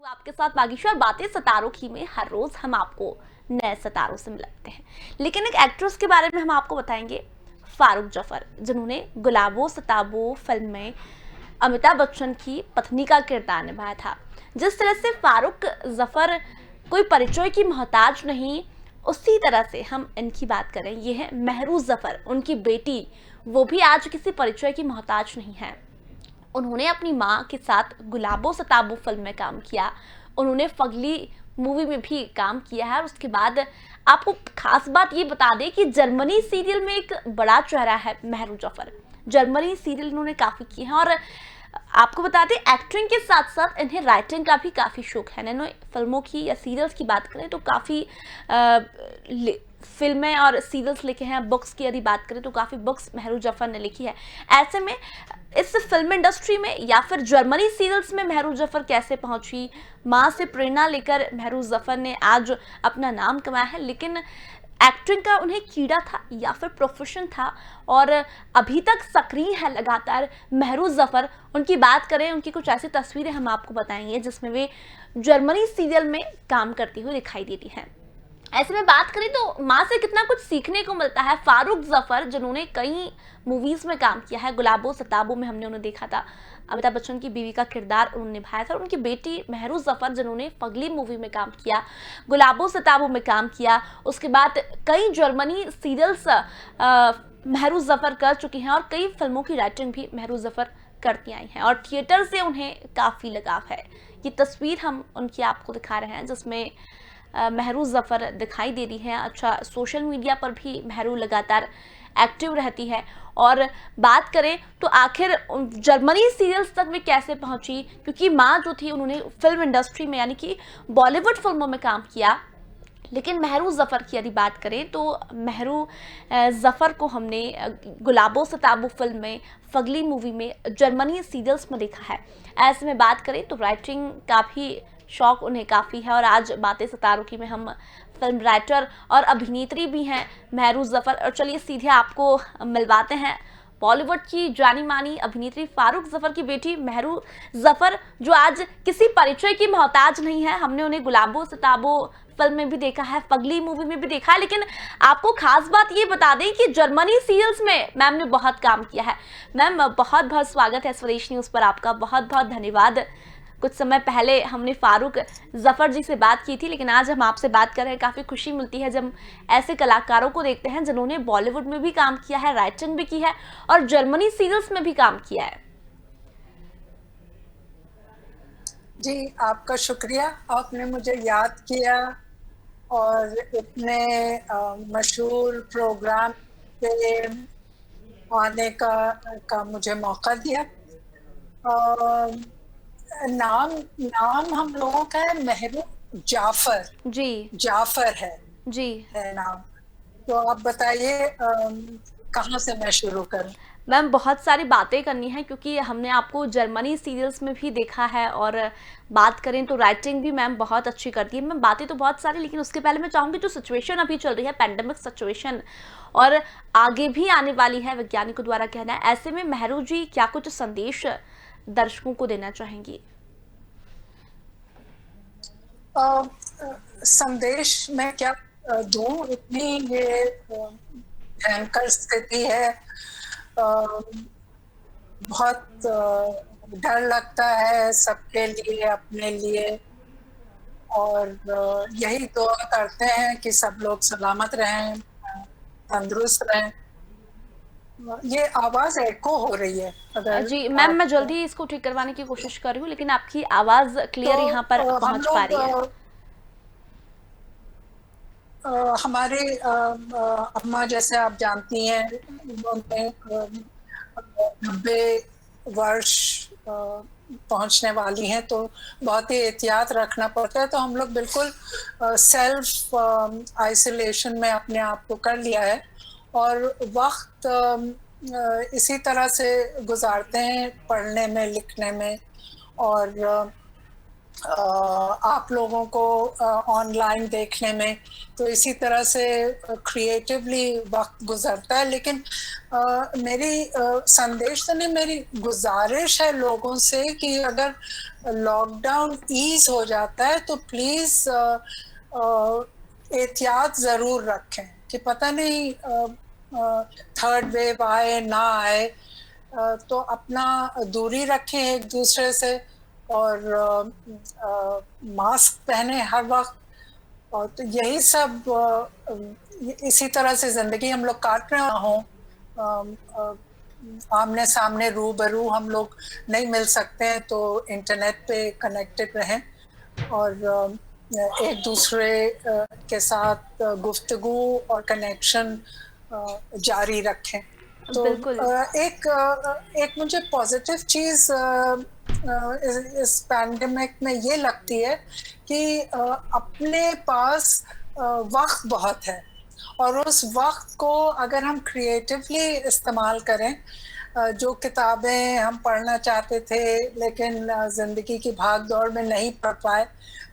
आपके साथ बागीशा और बातें सितारों की में हर रोज हम आपको नए सितारों से मिलाते हैं। लेकिन एक एक्ट्रेस के बारे में हम आपको बताएंगे, फारूक जफर, जिन्होंने गुलाबो सिताबो फिल्म में अमिताभ बच्चन की पत्नी का किरदार निभाया था। जिस तरह से फारूक जफर कोई परिचय की मोहताज नहीं, उसी तरह से हम इनकी बात करें, ये है महरूज जफर, उनकी बेटी, वो भी आज किसी परिचय की मोहताज नहीं है। उन्होंने अपनी माँ के साथ गुलाबो सिताबो फिल्म में काम किया, उन्होंने फगली मूवी में भी काम किया है। और उसके बाद आपको खास बात ये बता दें कि जर्मनी सीरियल में एक बड़ा चेहरा है महरूज जफर। जर्मनी सीरियल इन्होंने काफ़ी किए हैं और आपको बता दें एक्टिंग के साथ साथ इन्हें राइटिंग का भी काफ़ी शौक है। इन्होंने फिल्मों की या सीरियल्स की बात करें तो काफ़ी फिल्में और सीरियल्स लिखे हैं। बुक्स की यदि बात करें तो काफ़ी बुक्स महरूज जफर ने लिखी है। ऐसे में इस फिल्म इंडस्ट्री में या फिर जर्मनी सीरियल्स में महरूज जफर कैसे पहुंची, माँ से प्रेरणा लेकर महरूज जफर ने आज अपना नाम कमाया है। लेकिन एक्टिंग का उन्हें कीड़ा था या फिर प्रोफेशन था और अभी तक सक्रिय है लगातार महरूज जफर। उनकी बात करें, उनकी कुछ ऐसी तस्वीरें हम आपको बताएंगे जिसमें वे जर्मनी सीरियल में काम करती हुई दिखाई देती हैं। ऐसे में बात करें तो माँ से कितना कुछ सीखने को मिलता है। फारूक जफर, जिन्होंने कई मूवीज में काम किया है, गुलाबो सिताबो में हमने उन्हें देखा था, अमिताभ बच्चन की बीवी का किरदार उन्होंने निभाया था। और उनकी बेटी महरूज जफर, जिन्होंने फगली मूवी में काम किया, गुलाबो सिताबो में काम किया, उसके बाद कई जर्मनी सीरियल्स महरूज जफर कर चुकी हैं और कई फिल्मों की राइटिंग भी महरूज जफर करती आई हैं और थिएटर से उन्हें काफ़ी लगाव है। ये तस्वीर हम उनकी आपको दिखा रहे हैं जिसमें महरूज जफर दिखाई दे रही है। अच्छा, सोशल मीडिया पर भी महरू लगातार एक्टिव रहती है। और बात करें तो आखिर जर्मनी सीरियल्स तक में कैसे पहुंची, क्योंकि माँ जो थी उन्होंने फिल्म इंडस्ट्री में यानी कि बॉलीवुड फिल्मों में काम किया। लेकिन महरूज जफर की यदि बात करें तो महरू जफर को हमने गुलाबो सिताबो फिल्म में, फगली मूवी में, जर्मनी सीरियल्स में देखा है। ऐसे में बात करें तो राइटिंग का भी शौक उन्हें काफ़ी है और आज बातें सितारों की में हम फिल्म राइटर और अभिनेत्री भी हैं महरूज जफर। और चलिए सीधे आपको मिलवाते हैं बॉलीवुड की जानी मानी अभिनेत्री फारूक जफर की बेटी महरू जफर, जो आज किसी परिचय की मोहताज नहीं है। हमने उन्हें गुलाबो सिताबो फिल्म में भी देखा है, फगली मूवी में भी देखा है। लेकिन आपको खास बात ये बता दें कि जर्मनी सीरियल्स में मैम ने बहुत काम किया है। मैम, बहुत बहुत स्वागत है स्वदेश न्यूज़ पर आपका, बहुत बहुत धन्यवाद। कुछ समय पहले हमने फारूक जफर जी से बात की थी, लेकिन आज हम आपसे बात कर रहे हैं। काफ़ी खुशी मिलती है जब ऐसे कलाकारों को देखते हैं जिन्होंने बॉलीवुड में भी काम किया है, राइटिंग भी की है और जर्मनी सीरियल्स में भी काम किया है। जी, आपका शुक्रिया, आपने मुझे याद किया और इतने मशहूर प्रोग्राम पे आने का मुझे मौका दिया। नाम नाम हम लोगों का है महरू जाफर। जी जाफर जी है नाम। तो आप बताइए कहाँ से मैं शुरू करूँ? मैम, बहुत सारी बातें करनी है क्योंकि हमने आपको जर्मनी सीरियल्स में भी देखा है और बात करें तो राइटिंग भी मैम बहुत अच्छी करती है। मैम, बातें तो बहुत सारी, लेकिन उसके पहले मैं चाहूँगी जो सिचुएशन अभी चल रही है, पैंडेमिक सिचुएशन, और आगे भी आने वाली है वैज्ञानिकों द्वारा कहना है, ऐसे में महरू जी क्या कुछ संदेश दर्शकों को देना चाहेंगी? संदेश में क्या दूँ, इतनी ये भयंकर स्थिति है, बहुत डर लगता है सबके लिए, अपने लिए, और यही दुआ करते हैं कि सब लोग सलामत रहें, तंदुरुस्त रहें। ये आवाज़ एको हो रही है अगर जी मैम, मैं जल्दी इसको ठीक करवाने की कोशिश कर रही हूँ, लेकिन आपकी आवाज़ क्लियर तो यहाँ पर पहुँच पा रही है। हमारे अम्मा, जैसे आप जानती हैं, उन्होंने 90 वर्ष पहुंचने वाली हैं, तो बहुत ही एहतियात रखना पड़ता है। तो हम लोग बिल्कुल सेल्फ आइसोलेशन में अपने आप को कर लिया है और वक्त इसी तरह से गुजारते हैं, पढ़ने में, लिखने में। और आप लोगों को ऑनलाइन देखने में, तो इसी तरह से क्रिएटिवली वक्त गुजरता है। लेकिन मेरी संदेश तो नहीं, मेरी गुजारिश है लोगों से कि अगर लॉकडाउन ईज हो जाता है तो प्लीज एहतियात जरूर रखें कि पता नहीं थर्ड वेव आए ना आए। तो अपना दूरी रखें एक दूसरे से, और मास्क पहने हर वक्त। और तो यही सब इसी तरह से जिंदगी हम लोग काट रहे हों। आमने सामने रूबरू हम लोग नहीं मिल सकते हैं, तो इंटरनेट पे कनेक्टेड रहें और एक दूसरे के साथ गुफ्तगू और कनेक्शन जारी रखें। तो बिल्कुल। एक मुझे पॉजिटिव चीज़ इस पैंडेमिक में ये लगती है कि अपने पास वक्त बहुत है, और उस वक्त को अगर हम क्रिएटिवली इस्तेमाल करें, जो किताबें हम पढ़ना चाहते थे लेकिन ज़िंदगी की भाग दौड़ में नहीं पढ़ पाए,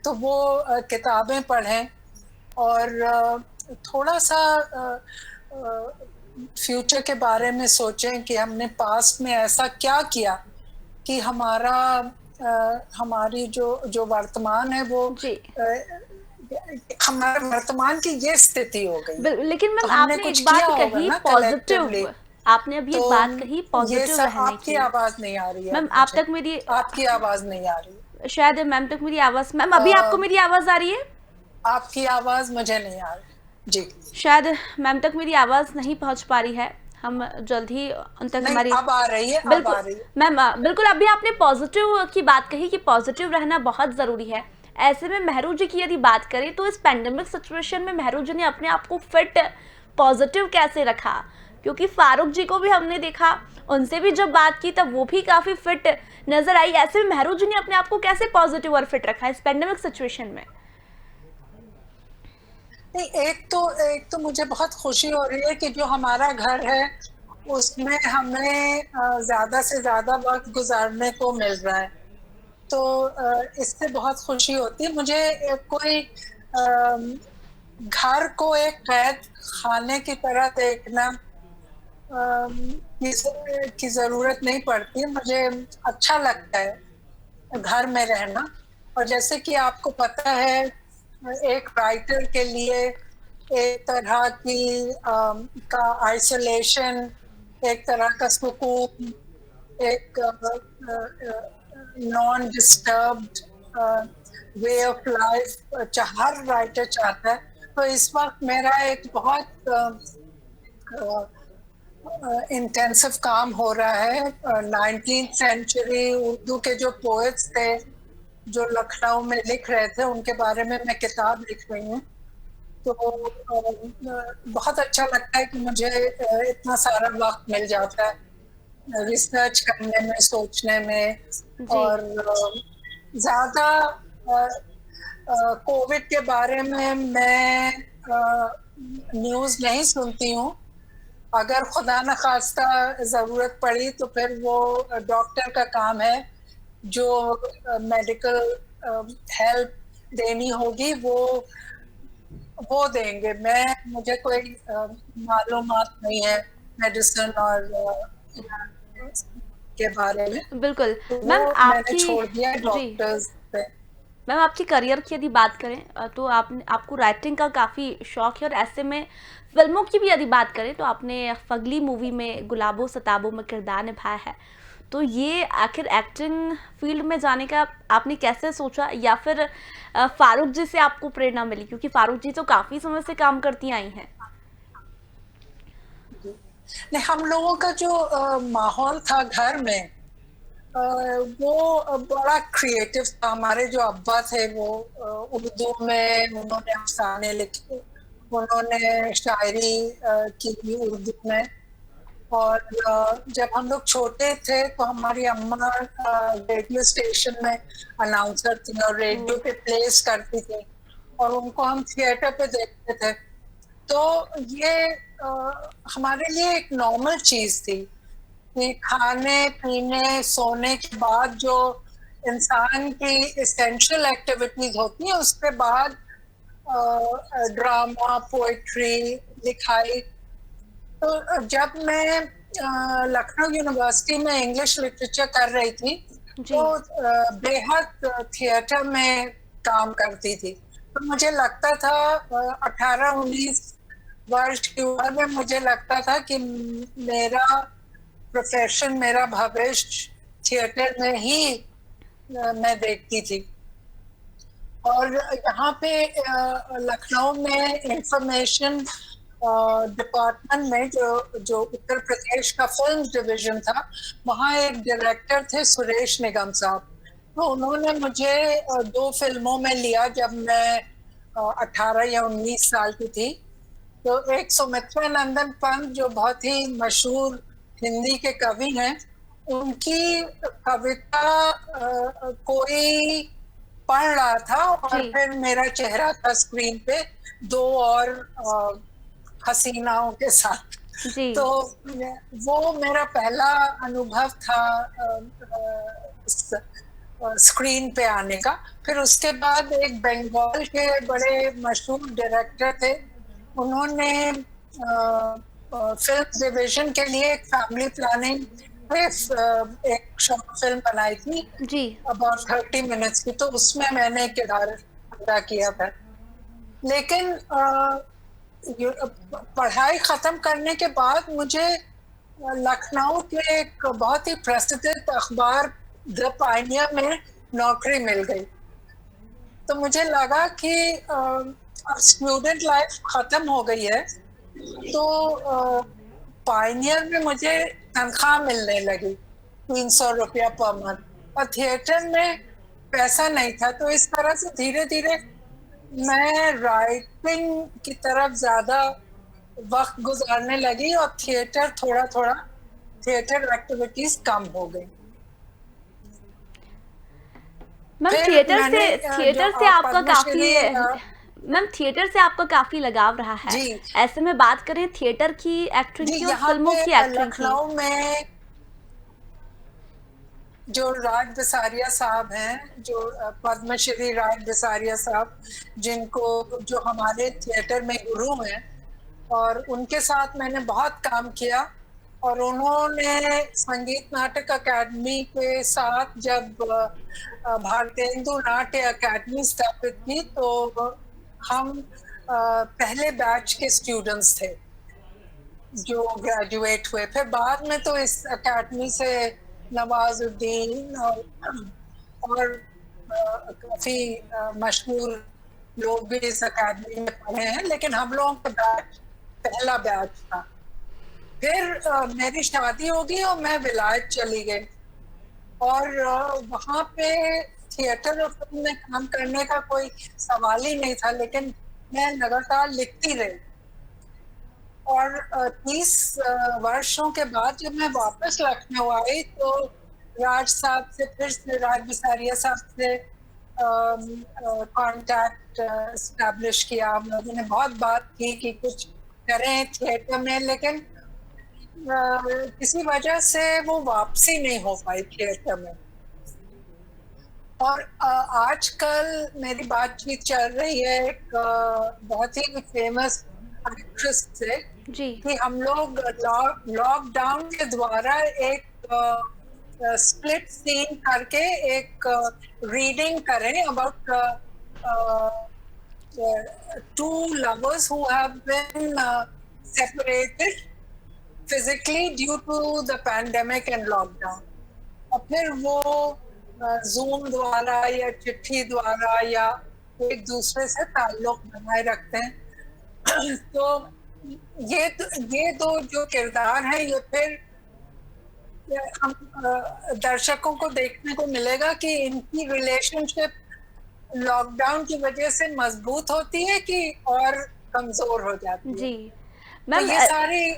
तो वो किताबें पढ़ें और थोड़ा सा फ्यूचर के बारे में सोचें कि हमने पास्ट में ऐसा क्या किया कि हमारी जो वर्तमान है वो जी। हमारे वर्तमान की ये स्थिति हो गई। लेकिन तो मैम हमने आपने कुछ एक किया बात होगा कही ना कलेक्टिवली। पॉजिटिव, आपने अभी तो एक बात कही ये पॉजिटिव सब रहने आपकी की। आवाज नहीं आ रही है मैम अब आप मुझे। तक मेरी, आपकी आवाज नहीं आ रही। शायद मैम तक मेरी आवाज, मैम अभी आपको अ, मेरी आवाज आ रही है? आपकी आवाज मुझे नहीं आ रही जी। शायद मैम तक मेरी आवाज नहीं पहुंच पा रही है, हम जल्द ही उन तक नहीं, हमारी। अब आ रही है, अब बिल्कुल आ रही है। मैम, बिल्कुल अभी आपने पॉजिटिव की बात कही कि पॉजिटिव रहना बहुत ज़रूरी है। ऐसे में मेहरू जी की यदि बात करें तो इस पैंडेमिक सिचुएशन में मेहरू जी ने अपने आप को फिट पॉजिटिव कैसे रखा? क्योंकि फारूक जी को भी हमने देखा, उनसे भी जब बात की तब वो भी काफ़ी फिट नज़र आई। ऐसे में मेहरू जी ने अपने आप को कैसे पॉजिटिव और फिट रखा इस पैंडेमिक सिचुएशन में? नहीं, एक तो मुझे बहुत खुशी हो रही है कि जो हमारा घर है उसमें हमें ज्यादा से ज्यादा वक्त गुजारने को मिल रहा है। तो इससे बहुत खुशी होती है मुझे। कोई अम, घर को एक कैद खाने की तरह देखना अम, की जरूरत नहीं पड़ती। मुझे अच्छा लगता है घर में रहना। और जैसे कि आपको पता है, एक राइटर के लिए एक तरह की का आइसोलेशन, एक तरह का सुकून, एक non disturbed way of life her writer चाहता है। तो इस वक्त मेरा एक बहुत इंटेंसिव काम हो रहा है। 19th सेंचुरी उर्दू के जो पोएट्स थे जो लखनऊ में लिख रहे थे, उनके बारे में मैं किताब लिख रही हूँ। तो बहुत अच्छा लगता है कि मुझे इतना सारा वक्त मिल जाता है रिसर्च करने में, सोचने में। जी। और ज़्यादा कोविड के बारे में मैं न्यूज़ नहीं सुनती हूँ। अगर खुदा न खास्ता ज़रूरत पड़ी तो फिर वो डॉक्टर का काम है, जो मेडिकल हेल्प देनी होगी वो देंगे। मुझे कोई मालूमात नहीं है मेडिसिन और के बारे में, बिल्कुल तो वो मैम मैंने आपकी। छोड़ दिया है जी डॉक्टर्स पे। मैम, आपकी करियर की यदि बात करें तो आपको राइटिंग का काफ़ी शौक है, और ऐसे में फिल्मों की भी यदि बात करें तो आपने फगली मूवी में गुलाबों सताबों में किरदार निभाया है। तो ये आखिर एक्टिंग फील्ड में जाने का आपने कैसे सोचा, या फिर फारूक जी से आपको प्रेरणा मिली? क्योंकि फारूक जी तो काफ़ी समय से काम करती आई हैं। नहीं, हम लोगों का जो माहौल था घर में, वो बड़ा क्रिएटिव था। हमारे जो अब्बा थे वो उर्दू में उन्होंने अफसाने लिखे, उन्होंने शायरी की उर्दू में। और जब हम लोग छोटे थे तो हमारी अम्मा रेडियो स्टेशन में अनाउंसर थी और रेडियो पे प्लेस करती थी, और उनको हम थिएटर पे देखते थे। तो ये हमारे लिए एक नॉर्मल चीज थी कि खाने पीने सोने के बाद जो इंसान की इसेंशियल एक्टिविटीज होती हैं, उसके बाद ड्रामा, पोएट्री, लिखाई। तो जब मैं लखनऊ यूनिवर्सिटी में इंग्लिश लिटरेचर कर रही थी, जी। तो बेहद थिएटर में काम करती थी। तो मुझे लगता था 18-19 वर्ष की उम्र में मुझे लगता था कि मेरा प्रोफेशन, मेरा भविष्य थिएटर में ही मैं देखती थी। और यहाँ पे लखनऊ में इंफॉर्मेशन डिपार्टमेंट में जो उत्तर प्रदेश का फिल्म डिवीजन था, वहाँ एक डायरेक्टर थे सुरेश निगम साहब। तो उन्होंने मुझे 2 फिल्मों में लिया जब मैं 18 या 19 साल की थी। तो एक सुमित्रा नंदन पंत जो बहुत ही मशहूर हिंदी के कवि हैं, उनकी कविता कोई पढ़ रहा था और जी। फिर मेरा चेहरा था स्क्रीन पे 2 और हसीनाओं के साथ। जी। तो वो मेरा पहला अनुभव था स्क्रीन पे आने का। फिर उसके बाद एक बंगाल के बड़े मशहूर डायरेक्टर थे, उन्होंने फिल्म डिवीजन के लिए एक फैमिली प्लानिंग एक शॉर्ट फिल्म बनाई थी जी। अबाउट 30 मिनट्स की। तो उसमें मैंने किरदार अदा किया था। लेकिन पढ़ाई खत्म करने के बाद मुझे लखनऊ के एक बहुत ही प्रसिद्ध अखबार द पायनियर में नौकरी मिल गई। तो मुझे लगा कि अब स्टूडेंट लाइफ खत्म हो गई है, तो पायनियर में मुझे तनख्वाह मिलने लगी 300 रुपया पर मंथ, और थिएटर में पैसा नहीं था। तो इस तरह से धीरे धीरे मैं राइटिंग की तरफ ज्यादा वक्त गुजारने लगी और थिएटर एक्टिविटीज कम हो गई। मैम फिर थिएटर से मैंने थिएटर से आपका काफी पद्मश्री मैम थिएटर से आपका काफी लगाव रहा है। जी ऐसे में बात करें थिएटर की एक्टिंग जी, की और यहाँ फिल्मों पे की एक्टिंग की। लखनऊ में जो राज बिसारिया साहब हैं, जो पद्मश्री राज बिसारिया साहब, जो हमारे थिएटर में गुरु हैं, और उनके साथ मैंने बहुत काम किया। और उन्होंने संगीत नाटक अकादमी के साथ जब भारतेंदु नाट्य अकादमी स्थापित की, तो हम पहले बैच के स्टूडेंट्स थे जो ग्रेजुएट हुए। फिर बाद में तो इस अकादमी से नवाजुद्दीन और काफी मशहूर लोग भी इस अकादमी में पढ़े हैं, लेकिन हम लोगों का बैच पहला बैच था। फिर मेरी शादी हो गई और मैं विलायत चली गई, और वहाँ पे थिएटर और फिल्म में काम करने का कोई सवाल ही नहीं था, लेकिन मैं लगातार लिखती रही। और 30 वर्षों के बाद जब मैं वापस लखनऊ आई, तो राज बिसारिया साहब से कांटेक्ट एस्टैब्लिश किया। हम लोगों ने बहुत बात की कि कुछ करें थिएटर में, लेकिन किसी वजह से वो वापसी नहीं हो पाई थिएटर में। और आजकल मेरी बातचीत चल रही है एक बहुत ही फेमस एक्ट्रेस से जी। कि हम लोग लॉकडाउन के द्वारा एक स्प्लिट सीन करके एक रीडिंग करें about two lovers who have been separated physically due to the pandemic and lockdown. और फिर वो जूम द्वारा या चिट्ठी द्वारा या एक दूसरे से ताल्लुक बनाए रखते हैं। तो ये दो जो किरदार हैं, ये फिर हम दर्शकों को देखने को मिलेगा कि इनकी रिलेशनशिप लॉकडाउन की वजह से मजबूत होती है कि और कमजोर हो जाती है। जी तो मैम। ये सारी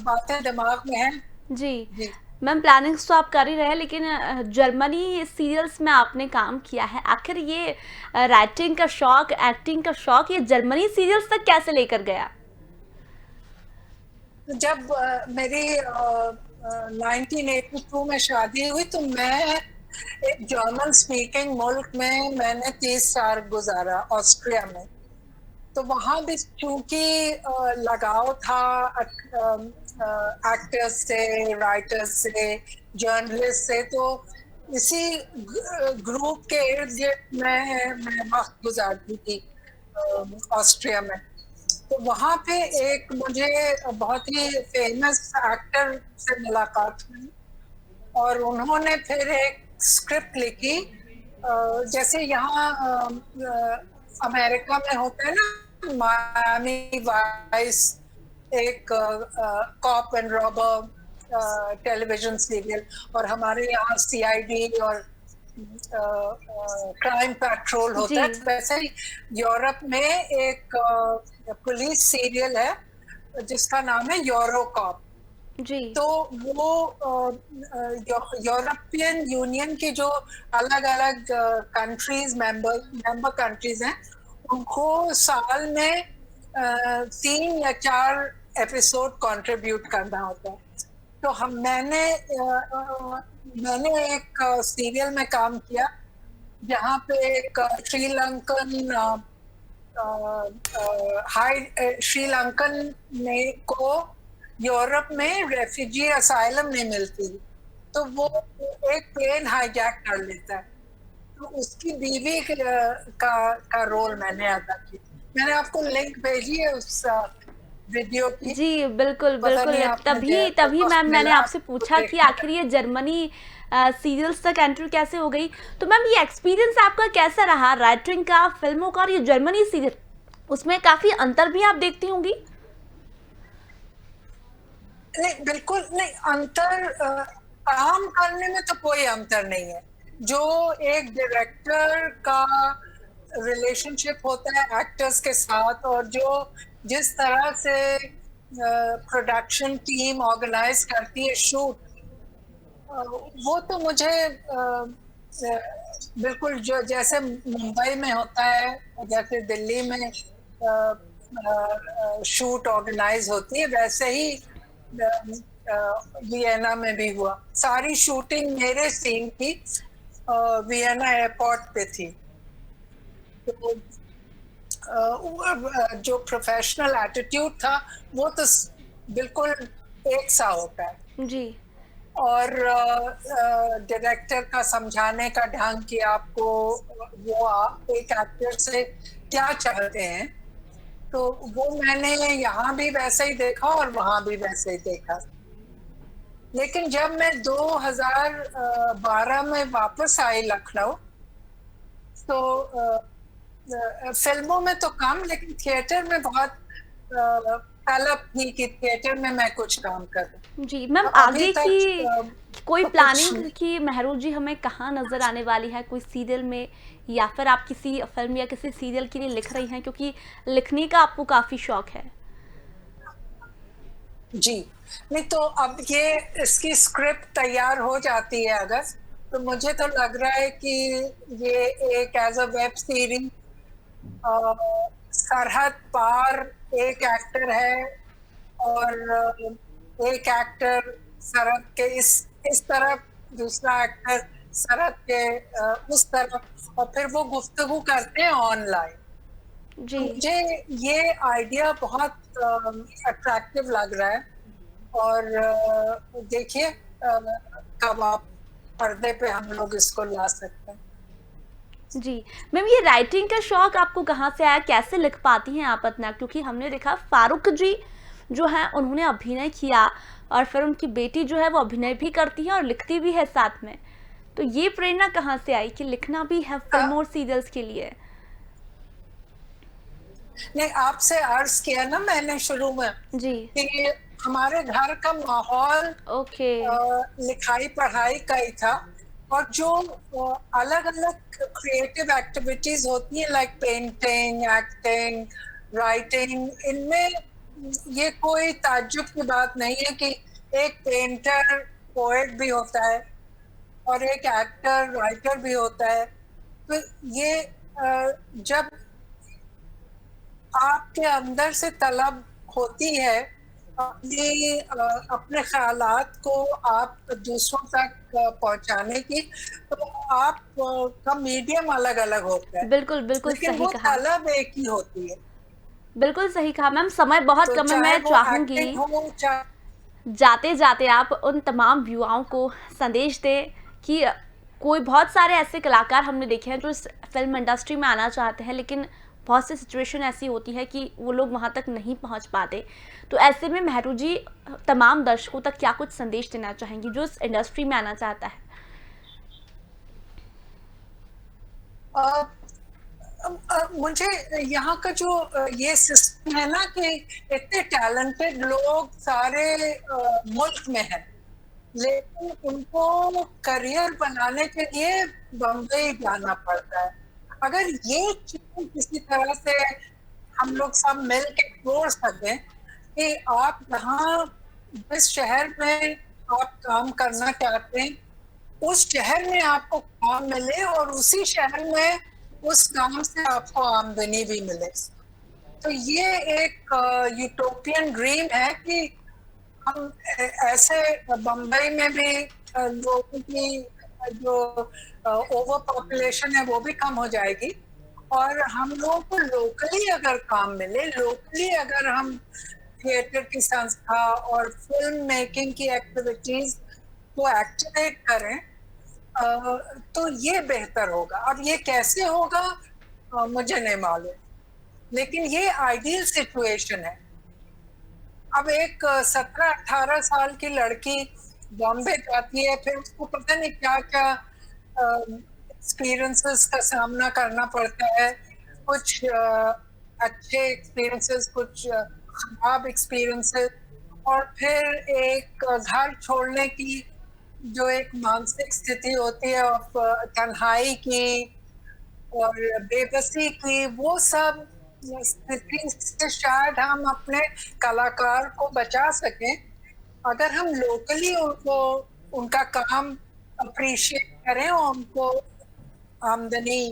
बातें दिमाग में हैं। जी जी मैम, प्लानिंग्स तो आप कर ही रहे हैं, लेकिन जर्मनी सीरियल्स में आपने काम किया है। आखिर ये राइटिंग का शौक, एक्टिंग का शौक, ये जर्मनी सीरियल्स तक कैसे लेकर गया? जब मेरी 1982 में शादी हुई, तो मैं एक जर्मन स्पीकिंग मुल्क में मैंने 30 साल गुजारा, ऑस्ट्रिया में। तो वहाँ भी चूंकि लगाव था एक्टर्स से, राइटर्स से, जर्नलिस्ट से, तो इसी ग्रुप के इर्द गिर्द मैं वक्त गुजारती थी ऑस्ट्रिया में। तो वहाँ पे एक मुझे बहुत ही फेमस एक्टर से मुलाकात हुई और उन्होंने फिर एक स्क्रिप्ट लिखी, जैसे यहाँ अमेरिका में होता है ना, मायामी वाइस, एक cop and robber television serial, और हमारे यहाँ सीआईडी और क्राइम पेट्रोल होता है। वैसे ही यूरोप में एक पुलिस सीरियल है जिसका नाम है यूरोकॉप। जी। तो वो यूरोपियन यूनियन की जो अलग अलग कंट्रीज मेंबर कंट्रीज हैं, उनको साल में 3 या 4 एपिसोड कंट्रीब्यूट करना होता है। तो मैंने एक सीरियल में काम किया जहाँ पे एक श्रीलंकन को यूरोप में रेफ्यूजी असाइलम नहीं मिलती, तो वो एक प्लेन हाईजैक कर लेता है। तो उसकी बीवी का रोल मैंने अदा किया। मैंने आपको लिंक भेजी है उस वीडियो की। जी बिल्कुल बिल्कुल, तभी मैम मैंने आपसे पूछा कि आखिर ये जर्मनी सीरियल्स तक एंट्री कैसे हो गई। तो मैम ये एक्सपीरियंस आपका कैसा रहा राइटिंग का, फिल्मों का, और ये जर्मनी सीरियल, उसमें काफी अंतर भी आप देखती होंगी? नहीं, बिल्कुल नहीं अंतर, काम करने में तो कोई अंतर नहीं है। जो एक डायरेक्टर का रिलेशनशिप होता है एक्टर्स के साथ, और जिस तरह से प्रोडक्शन टीम ऑर्गेनाइज करती है शूट, वो तो मुझे बिल्कुल जो जैसे मुंबई में होता है, जैसे दिल्ली में शूट ऑर्गेनाइज होती है, वैसे ही वियना में भी हुआ। सारी शूटिंग मेरे सीन की वियना एयरपोर्ट पे थी। तो जो प्रोफेशनल एटीट्यूड था वो तो बिल्कुल एक सा होता है जी। और डायरेक्टर का समझाने का ढंग कि आपको वो एक एक्टर से क्या चाहते हैं, तो वो मैंने यहाँ भी वैसे ही देखा और वहाँ भी वैसे ही देखा। लेकिन जब मैं 2012 में वापस आई लखनऊ, तो फिल्मों में तो कम, लेकिन थिएटर में बहुत तलब थी कि थिएटर में मैं कुछ काम करूं। जी मैम, तो आगे की कोई तो प्लानिंग कि मेहरूज जी हमें कहाँ नजर आने वाली है, कोई सीरियल में, या फिर आप किसी फिल्म या किसी सीरियल के लिए लिख रही हैं, क्योंकि लिखने का आपको काफी शौक है? जी नहीं, तो अब ये इसकी स्क्रिप्ट तैयार हो जाती है अगर, तो मुझे तो लग रहा है कि ये एक एज अ वेब सीरीज, सरहद पार एक एक्टर है और एक एक्टर सरहद के इस तरफ, दूसरा एक्टर सरहद के उस तरफ, और फिर वो गुफ्तगू करते हैं ऑनलाइन। जी। मुझे ये आइडिया बहुत अट्रैक्टिव लग रहा है, और देखिए कब आप पर्दे पे हम लोग इसको ला सकते हैं। जी मैम, ये राइटिंग का शौक आपको कहाँ से आया, कैसे लिख पाती हैं आप अपना? क्योंकि हमने देखा फारूक जी जो है उन्होंने अभिनय किया, और फिर उनकी बेटी जो है वो अभिनय भी करती है और लिखती भी है साथ में। तो ये प्रेरणा कहाँ से आई कि लिखना भी है फिल्मों और सीरियल्स के लिए? नहीं, आपसे अर्ज किया ना मैंने शुरू में जी कि हमारे घर का माहौल ओके लिखाई पढ़ाई का ही था, और जो अलग अलग क्रिएटिव एक्टिविटीज होती है लाइक पेंटिंग, एक्टिंग, राइटिंग, इनमें ये कोई ताज्जुब की बात नहीं है कि एक पेंटर पोएट भी होता है और एक एक्टर राइटर भी होता है। तो ये जब आपके अंदर से तलब होती है अपने ख़यालात को आप दूसरों तक पहुँचाने की, तो आप का मीडियम अलग-अलग होता है, बिल्कुल, बिल्कुल लेकिन सही वो कहा। तलब एक ही होती है। बिल्कुल सही कहा मैम, समय बहुत तो कम है, चाहे मैं वो एक्टिंग चाहूँगी हो, चाहे जाते-जाते आप उन तमाम युवाओं को संदेश दें कि कोई बहुत सारे ऐसे कलाकार हमने देखे हैं जो इस फ़िल्म इंडस्ट्री में आना चाहते हैं, लेकिन बहुत सी सिचुएशन ऐसी होती है कि वो लोग वहाँ तक नहीं पहुँच पाते। तो ऐसे में मेहरू जी तमाम दर्शकों तक क्या कुछ संदेश देना चाहेंगी जो इस इंडस्ट्री में आना चाहता है? अ मुझे यहाँ का जो ये सिस्टम है ना कि इतने टैलेंटेड लोग सारे मुल्क में हैं, लेकिन उनको करियर बनाने के लिए बम्बई जाना पड़ता है। अगर ये चीज़ किसी तरह से हम लोग सब मिल के जोड़ सकें कि आप जहाँ जिस शहर में आप काम करना चाहते हैं, उस शहर में आपको काम मिले और उसी शहर में उस काम से आपको आमदनी भी मिले। तो ये एक यूटोपियन ड्रीम है कि हम ऐसे बम्बई में भी लोगों की जो ओवर पॉपुलेशन है वो भी कम हो जाएगी, और हम लोगों को लोकली अगर काम मिले, लोकली अगर हम थिएटर की संस्था और फिल्म मेकिंग की एक्टिविटीज को एक्टिवेट करें, तो ये बेहतर होगा। अब ये कैसे होगा मुझे नहीं मालूम, लेकिन ये आइडियल सिचुएशन है। अब एक 17-18 साल की लड़की बॉम्बे जाती है, फिर उसको पता नहीं क्या-क्या एक्सपीरियंसेस का सामना करना पड़ता है। कुछ अच्छे एक्सपीरियंसेस, कुछ खराब एक्सपीरियंसेस, और फिर एक घर छोड़ने की जो एक मानसिक स्थिति होती है ऑफ तन्हाई की और बेबसी की, वो सब स्थिति से शायद हम अपने कलाकार को बचा सकें अगर हम लोकली उनको उनका काम अप्रिशिएट करें और उनको आमदनी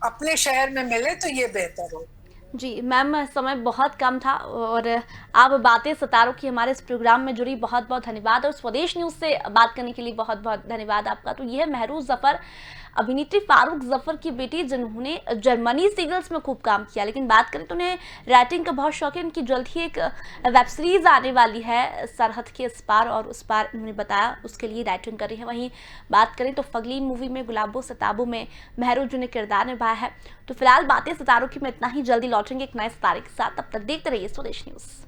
अपने शहर में मिले, तो ये बेहतर हो। जी, मैम समय बहुत कम था और आप बातें सितारों की हमारे इस प्रोग्राम में जुड़ी, बहुत-बहुत धन्यवाद और स्वदेश न्यूज़ से बात करने के लिए बहुत-बहुत धन्यवाद आपका। तो ये है मेहरू ज़फ़र, अभिनेत्री फारूक ज़फ़र की बेटी जिन्होंने जर्मनी सीरियल्स में खूब काम किया, लेकिन बात करें तो उन्हें राइटिंग का बहुत शौक है। उनकी जल्द ही एक वेब सीरीज़ आने वाली है, सरहद के इस पार और उस पार, उन्होंने बताया उसके लिए राइटिंग कर रही है। वहीं बात करें तो फगलीन मूवी में गुलाबो सिताबों में मेहरू जी ने किरदार निभाया है। तो फिलहाल बातें सितारों की में इतना ही, जल्दी लौटेंगे एक नए सितारे के साथ। तब तक देखते रहिए स्वदेश न्यूज़।